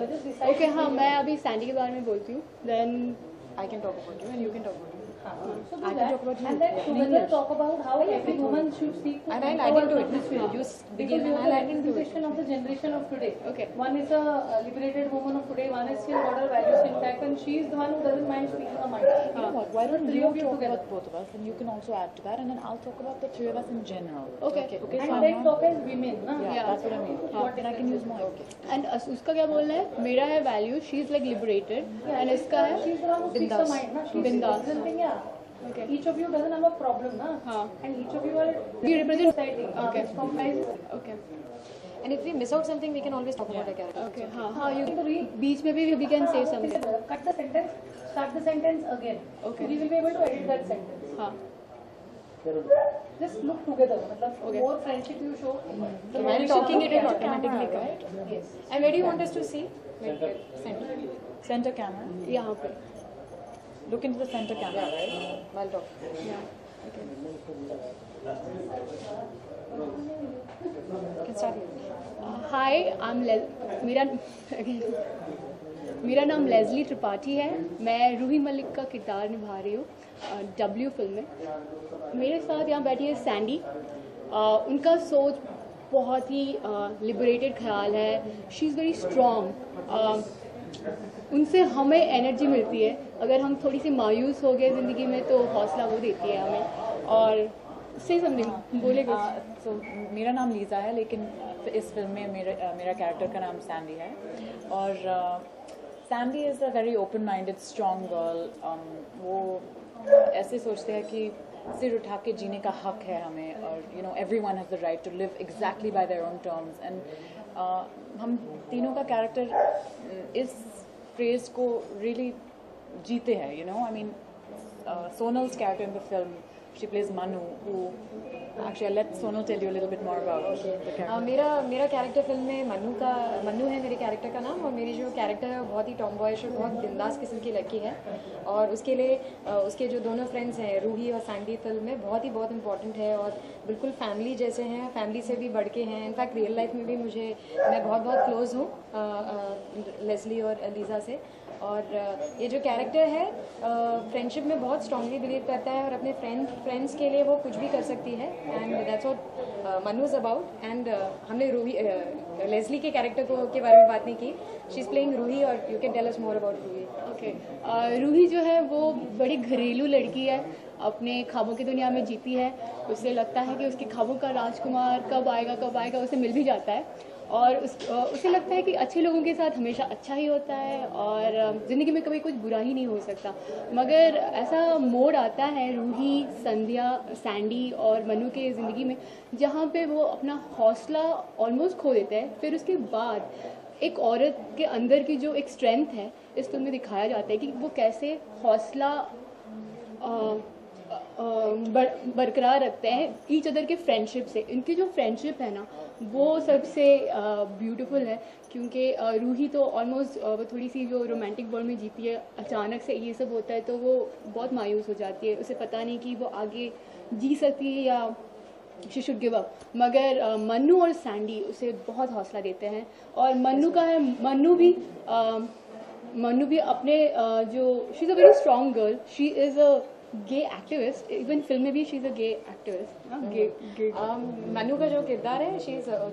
just decide. Okay, हाँ मैं अभी सैंडी के बारे में बोलती हूँ. Then I can talk about you and you can talk about me. So do I can that, talk about you. and then Yeah. together talk about how every woman should seek to And I'll empower add into it. this way. You Because begin you and are the I'll add into it. representation of the generation of today. Okay. One is a liberated woman of today. One is still got her values intact, and she is the one who doesn't mind speaking her mind. You know what? Why don't three you of you talk together. about both of us and you can also add to that and then I'll talk about the three of us in general. Okay. Okay. And So then I'm talk as women, na? yeah, Yeah. that's what I mean. What Then I can use more. Okay. and उसका क्या बोलना है? मेरा है value. She is like liberated. And इसका है She's the one who speaks her Bindas. mind, na? She's Bindas. representing, yeah. Okay. Each of you doesn't have a problem, na? हाँ. And each of you are You represent society. Okay. Which comprises. Okay. And if we miss out something, we can always talk about our character. Okay. हाँ you To read. बीच में भी we can say something. Cut the sentence, start the sentence again. Okay. We will be able to edit that sentence. हाँ. Just look together. मतलब Okay. more friendship you show. the more While you talking show it will the automatically camera, come. right? Yes. And where do you want us to see? Like center. Center camera. यहाँ पे. Look into the center camera, right? While talk. Yeah. Okay. You can start here. Hi, I'm मेरा नाम lazily Tripathi है. मैं रूही मलिक का किरदार निभा रही हूँ W फिल्म में. मेरे साथ यहाँ बैठी है सैंडी. उनका सोच बहुत ही लिबरेटेड ख्याल है. She is very strong. उनसे हमें एनर्जी मिलती है. अगर हम थोड़ी सी मायूस हो गए ज़िंदगी में तो हौसला वो देती है हमें. और से समथिंग बोले कुछ. So, मेरा नाम लीज़ा है लेकिन इस फिल्म में मेरा कैरेक्टर का नाम सैंडी है. और Sandy is a very open minded strong girl. वो ऐसे सोचते हैं कि सिर उठा के जीने का हक है हमें. और you know everyone has the right to live exactly by their own terms. And हम तीनों का कैरेक्टर इस फ्रेज को रियली जीते हैं. You know I mean Sonal's character in the film, she plays Manu, who actually I'll let Sonal tell you a little bit more about the character. मेरा character film में मन्नू है मेरे character का नाम. और मेरी जो कैरेक्टर है वो बहुत ही टॉमबॉयश और बहुत बिंदास किस्म की लड़की है. और उसके लिए उसके जो दोनों फ्रेंड्स हैं रूही और सैंडी फिल्म में बहुत इंपॉर्टेंट है. और बिल्कुल फैमिली जैसे हैं, फैमिली से भी बढ़ के हैं. इनफैक्ट रियल लाइफ में भी मैं बहुत क्लोज हूँ लेज़ली और लीज़ा से. और ये जो कैरेक्टर है फ्रेंडशिप में बहुत स्ट्रांगली बिलीव करता है और अपने फ्रेंड्स के लिए वो कुछ भी कर सकती है. And that's what Mannu is about. And हमने रूही लेज़ली के कैरेक्टर के बारे में बात नहीं की. She is playing Ruhi. और you can tell us more about Ruhi. Okay. Ruhi जो है वो बड़ी घरेलू लड़की है. अपने ख्वाबों की दुनिया में जीती है. उसे लगता है कि उसके ख्वाबों का राजकुमार कब आएगा उसे मिल भी जाता है. और उसे लगता है कि अच्छे लोगों के साथ हमेशा अच्छा ही होता है और ज़िंदगी में कभी कुछ बुरा ही नहीं हो सकता. मगर ऐसा मोड़ आता है रूही, संध्या, सैंडी और मनु के ज़िंदगी में जहाँ पे वो अपना हौसला ऑलमोस्ट खो देता है. फिर उसके बाद एक औरत के अंदर की जो एक स्ट्रेंथ है इस फिल्म में दिखाया जाता है कि वो कैसे हौसला बरकरार रखते हैं ईच अदर के फ्रेंडशिप से. इनकी जो फ्रेंडशिप है ना वो सबसे ब्यूटीफुल है. क्योंकि रूही तो ऑलमोस्ट वो थोड़ी सी जो रोमांटिक वर्ल्ड में जीती है. अचानक से ये सब होता है तो वो बहुत मायूस हो जाती है. उसे पता नहीं कि वो आगे जी सकती है या शी शुड गिव अप. मगर मन्नू और सैंडी उसे बहुत हौसला देते हैं. और मन्नू का है मन्नू भी अपने जो she is a very strong girl. She is a gay activist. Even film में भी she is a gay activist. Mannu का जो किरदार है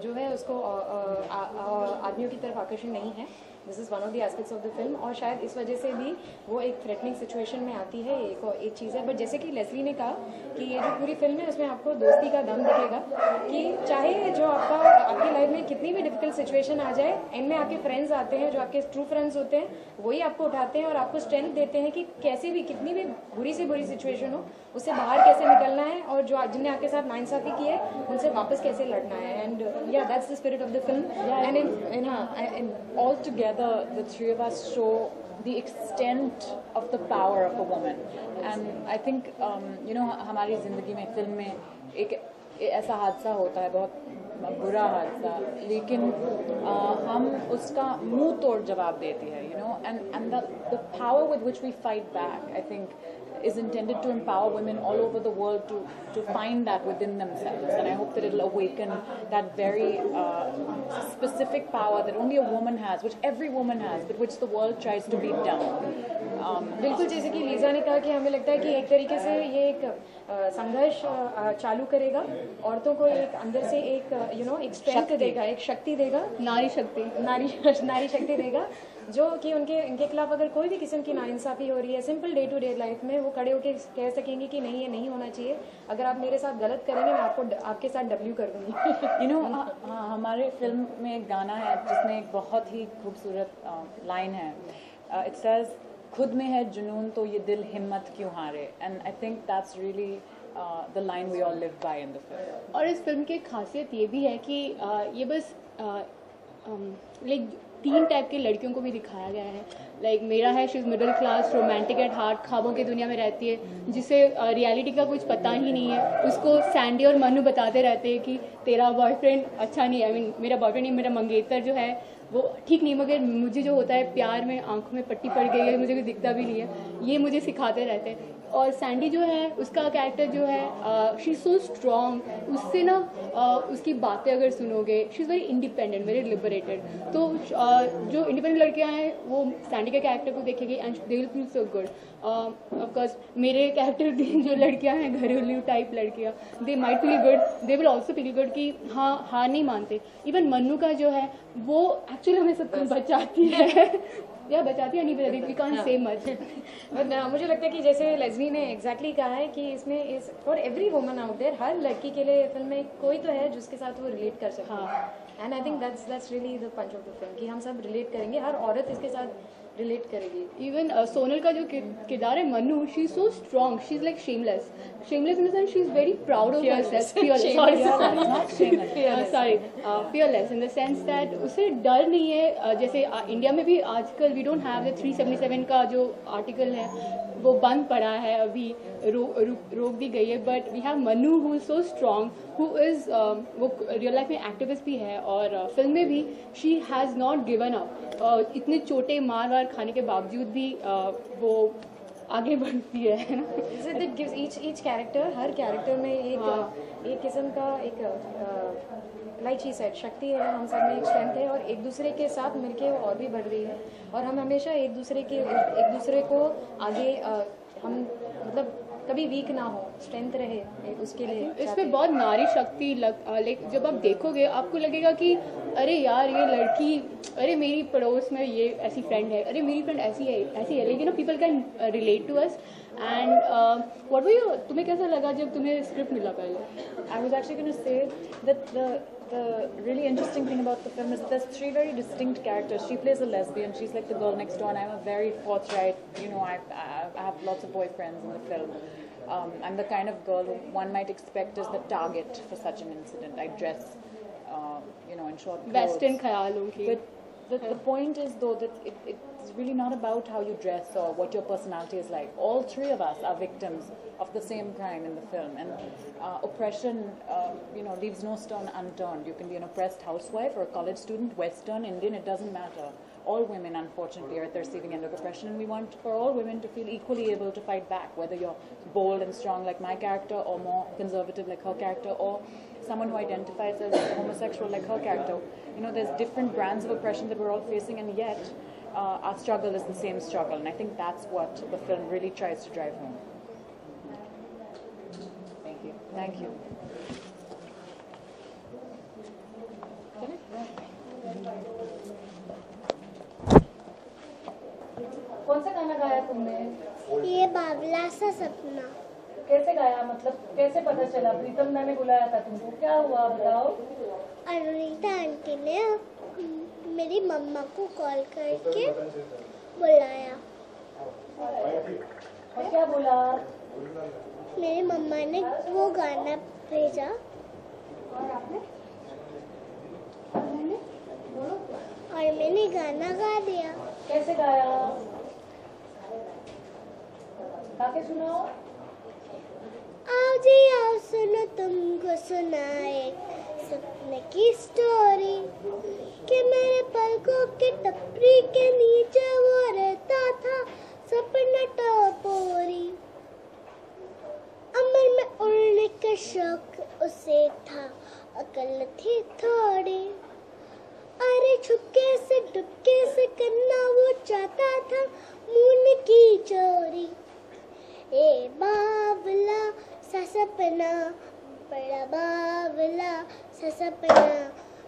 जो है उसको आदमियों की तरफ आकर्षण नहीं है. This is one of the aspects of the film. और शायद इस वजह से भी वो एक थ्रेटनिंग सिचुएशन में आती है. एक चीज़ है. बट जैसे कि लेज़ली ने कहा कि ये जो पूरी फिल्म है उसमें आपको दोस्ती का दम दिखेगा कि चाहे जो आपकी लाइफ में कितनी भी डिफिकल्ट सिचुएशन आ जाए एंड में आपके फ्रेंड्स आते हैं जो आपके ट्रू फ्रेंड्स होते हैं. वही आपको उठाते हैं और आपको स्ट्रेंथ देते हैं कि कैसे भी कितनी भी बुरी से बुरी सिचुएशन हो उससे बाहर कैसे निकलना है. और जो जिनने आपके साथ नाइंसाफ़ी की है उनसे वापस कैसे लड़ना है. एंड या that's the spirit of the film. And all together, the three of us show the extent of the power of a woman. And I think, हमारी ज़िंदगी में फिल्म में एक ऐसा हादसा होता है बहुत बुरा हादसा, लेकिन हम उसका मुंह तोड़ जवाब देती है, you know, and the power with which we fight back, I think, is intended to empower women all over the world to find that within themselves, and I hope that it'll awaken that very specific power that only a woman has, which every woman has, but which the world tries to beat down. बिल्कुल जैसे कि Lisa ने कहा कि हमें लगता है कि एक तरीके से ये एक संघर्ष चालू करेगा, औरतों को एक अंदर से एक एक स्ट्रेंथ देगा, एक शक्ति देगा, नारी शक्ति, नारी शक्ति देगा, जो कि उनके खिलाफ अगर कोई भी किस्म की नाइंसाफ़ी हो रही है simple day to day life में, वो खड़े होकर कह सकेंगे कि नहीं, ये नहीं होना चाहिए, अगर आप मेरे साथ गलत करेंगे मैं आपके साथ डब्ल्यू कर दूंगी। हाँ, हमारे फिल्म में एक गाना है जिसमें एक बहुत ही खूबसूरत लाइन है, इट सेज खुद में है जुनून तो ये दिल हिम्मत क्यों हारे, and I think that's really the line we all live by in the film. और इस फिल्म की खासियत ये भी है कि ये बस लाइक 3 टाइप के लड़कियों को भी दिखाया गया है। लाइक मेरा है, she is middle class, romantic at heart, ख्वाबों की दुनिया में रहती है, जिसे रियलिटी का कुछ पता ही नहीं है। उसको सैंडी और मनु बताते रहते हैं कि तेरा बॉयफ्रेंड अच्छा नहीं है, आई मीन मेरा बॉयफ्रेंड नहीं, मेरा मंगेतर जो है वो ठीक नहीं, मगर मुझे जो होता है प्यार में आंखों में पट्टी पड़ गई है, मुझे कुछ दिखता भी नहीं है, ये मुझे सिखाते रहते हैं। और सैंडी जो है, उसका कैरेक्टर जो है, शी इज़ सो स्ट्रॉन्ग, उससे ना उसकी बातें अगर सुनोगे, she is very independent, very liberated. तो जो इंडिपेंडेंट लड़कियां हैं वो सैंडी के कैरेक्टर को देखेंगी and they will feel so good. Of course मेरे कैरेक्टर जो लड़कियां हैं, घरेलू टाइप लड़कियां, they might feel good, they will also feel good कि हाँ, हार नहीं मानते। इवन मन्नू का जो है वो एक्चुअली हमें सब बचाती है या बचाती है नहीं बचाती, वी कांट से मच। मुझे लगता है कि जैसे लेज़ली ने एग्जैक्टली कहा है कि इसमें इस for every woman out there, हर लड़की के लिए फिल्म में कोई तो है जिसके साथ वो रिलेट कर सकती है। And I think that's really the punch of the film कि हम सब रिलेट करेंगे, हर औरत इसके साथ रिलेट करेगी। इवन सोनल का जो किरदार है Mannu, she is so strong, she is like shameless in the sense she is very proud of herself, fearless in the sense that उसे डर नहीं है। जैसे इंडिया में भी आजकल वी डोंट हैव द 377 का जो आर्टिकल है वो बंद पड़ा है, अभी रोक दी गई है, but we have Mannu who is so strong, who is वो रियल लाइफ में एक्टिविस्ट भी है और फिल्म में भी she has not given up. इतने छोटे मार वार खाने के बावजूद भी वो आगे बढ़ती है ना। That gives each character, her character में एक किस्म का एक लाइक शी सेड शक्ति है, हम सब में एक स्ट्रेंथ है और एक दूसरे के साथ मिलके वो और भी बढ़ रही है और हम हमेशा एक दूसरे को आगे हम मतलब कभी वीक ना हो, स्ट्रेंथ रहे उसके लिए। इसमें बहुत नारी शक्ति लाइक जब आप देखोगे आपको लगेगा कि अरे यार ये लड़की, अरे मेरी पड़ोस में ये ऐसी फ्रेंड है, अरे मेरी फ्रेंड ऐसी है, लेकिन people can relate to us. And whatever you, तुम्हें कैसा लगा जब तुम्हें स्क्रिप्ट मिला पहले? I was actually going to say that the really interesting thing about the film is that there's 3 very distinct characters. She plays a lesbian, she's like the girl next door, and I'm a very forthright, you know, I have lots of boyfriends in the film. I'm the kind of girl who one might expect is the target for such an incident. I dress, you know, in short clothes. Western ख्यालों की। But the point is though that it's really not about how you dress or what your personality is like. All 3 of us are victims of the same crime in the film, and oppression, you know, leaves no stone unturned. You can be an oppressed housewife or a college student, Western, Indian, it doesn't matter. All women, unfortunately, are at the receiving end of oppression, and we want for all women to feel equally able to fight back, whether you're bold and strong like my character or more conservative like her character, or someone who identifies as homosexual like her character. You know, there's different brands of oppression that we're all facing, and yet our struggle is the same struggle, and I think that's what the film really tries to drive home. Thank you. Thank you. कौन सा गाना गाया तुमने? ये बाबला सा सपना। कैसे गाया, मतलब कैसे पता चला? प्रीतम मैम ने बुलाया था तुमको, क्या हुआ बताओ? अरुणिता आंटी ने मेरी मम्मा को कॉल करके बुलाया। और क्या बोला? मेरी मम्मा ने वो गाना भेजा और मैंने गाना गा दिया। कैसे गाया? गा के सुनाओ। आओ जी आओ सुनो तुमको सुनाए, सपने की स्टोरी कि मेरे पलकों के टपरी के नीचे वो रहता था सपना टपोरी। अमर में उड़ने का शौक उसे था, अकल थी थोड़ी, अरे छुपके से डुबके से करना वो चाहता था मून की चोरी। ए बावला सा सपना, बड़ा बावला सा सपना,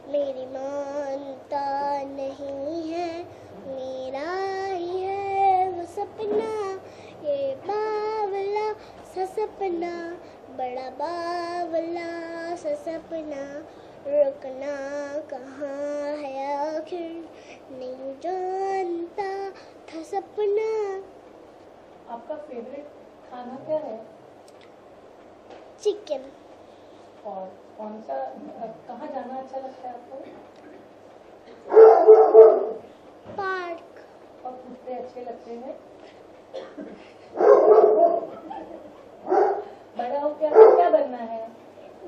मेरी मानता नहीं है, मेरा ही है वो सपना। ये बावला सा सपना, बड़ा बावला सा सपना, रुकना कहाँ है आखिर, नहीं जानता था सपना। आपका फेवरेट खाना क्या है? चिकन। और कौन सा कहाँ जाना अच्छा लगता है आपको? पार्क। और कुत्ते अच्छे लगते हैं? बड़ा हो क्या बनना है?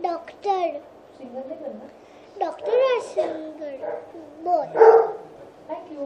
डॉक्टर। सिंगर नहीं बनना? डॉक्टर और सिंगर बोथ। Thank you.